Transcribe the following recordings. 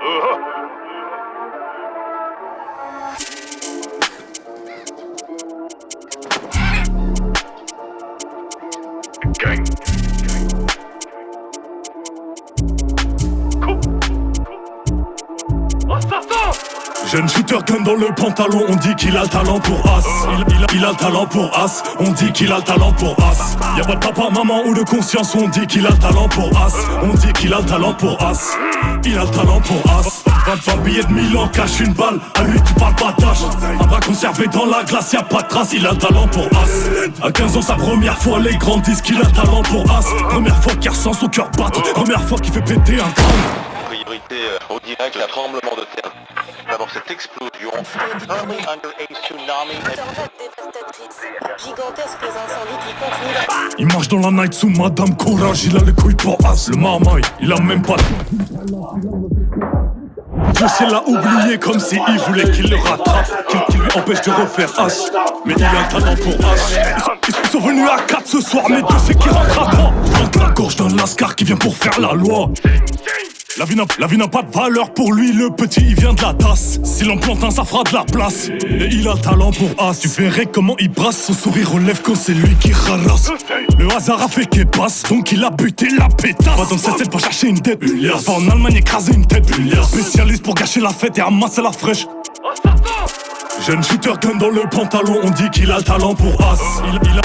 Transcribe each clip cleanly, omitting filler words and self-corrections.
Gang. Jeune shooter gun dans le pantalon, on dit qu'il a le talent pour As. Il a le talent pour As, on dit qu'il a le talent pour As. Y'a pas de papa, maman ou de conscience, on dit qu'il a le talent pour As. On dit qu'il a le talent pour As. Il a le talent pour As. 20 billets de Milan, cache une balle, à lui tu parles pas tâche. Un bras conservé dans la glace, y'a pas de trace, il a le talent pour As. À 15 ans, sa première fois, les grands disent qu'il a le talent pour As. Première fois qu'il ressent son cœur battre, première fois qu'il fait péter un crâne. Priorité au direct, la tremblement de terre. D'abord cette explosion. Early under a tsunami. Tempête dévastatrice. Gigantesques incendies qui continuent. Il marche dans la night sous Madame Courage, il a les couilles pour As. Le marmaille, il a même pas de... Dieu sait l'a oublié comme si il voulait qu'il le rattrape, qu'il lui empêche de refaire As. Mais il a le talent pour As. Ils sont venus à 4 ce soir, mais Dieu sait qu'il rentre à 3. Rentre la gorge d'un lascar qui vient pour faire la loi. La vie n'a pas de valeur pour lui, le petit il vient de la tasse. S'il en plante un, ça fera de la place. Et il a le talent pour As. Tu verrais comment il brasse, son sourire relève quand c'est lui qui ralasse. Le hasard a fait qu'il passe, donc il a buté la pétasse. Va dans cette tête pour chercher une tête. Va en Allemagne écraser une tête. Spécialiste pour gâcher la fête et ramasser la fraîche. Jeune shooter gun dans le pantalon, on dit qu'il a le talent pour As.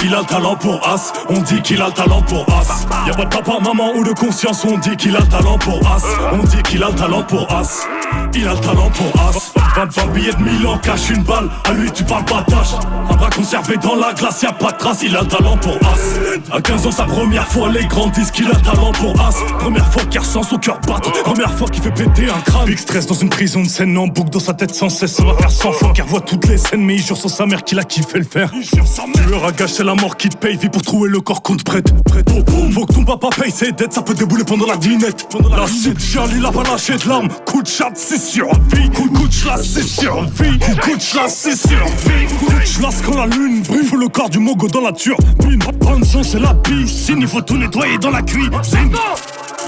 Il a le talent pour As, on dit qu'il a le talent pour As. Y'a pas de papa, maman ou de conscience, on dit qu'il a le talent pour As. On dit qu'il a le talent pour As. Il a le talent pour As. 20 billets de Milan, cache une balle, à lui tu parles pas tâche. Un bras conservé dans la glace, y'a pas de trace, il a le talent pour As. À 15 ans, sa première fois, les grands disent qu'il a le talent pour As. Première fois qu'il ressent son cœur battre, première fois qu'il fait péter un crâne. Big stress dans une prison de scène, en boucle dans sa tête sans cesse. Ça va faire 100 fois qu'il revoit toutes les scènes, mais il jure sur sa mère qu'il a kiffé le faire. Tu leur as gâché la mort qui te paye, vie pour trouver le corps qu'on te prête. Faut que ton papa paye ses dettes, ça peut débouler pendant la dînette. La shit, Charles, il a pas lâché de larmes. Coup de chat, c'est survie. Coup de chat, c'est survie. Coup de chat, c'est survie. Coup de chat, quand la lune brille, faut le corps du mogo dans la turbine. Bonne chance, c'est la piscine, il faut tout nettoyer dans la cuisine.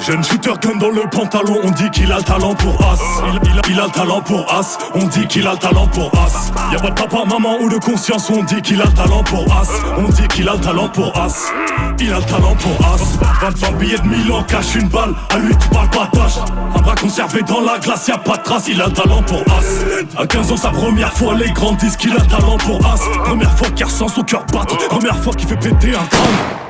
Jeune shooter gun dans le pantalon, on dit qu'il a le talent pour As. Il a le talent pour As, on dit qu'il a le talent pour As. Y'a pas de papa, maman ou de conscience, on dit qu'il a le talent pour As. On dit qu'il a le talent pour As. Il a le talent pour As. 20 billets de Milan, cache une balle, à lui tu parles pas tâche. Un bras conservé dans la glace, y'a pas de trace, il a le talent pour As. À 15 ans, sa première fois, les grands disent qu'il a le talent pour As. Première fois qu'il ressent son cœur battre, première fois qu'il fait péter un crâne.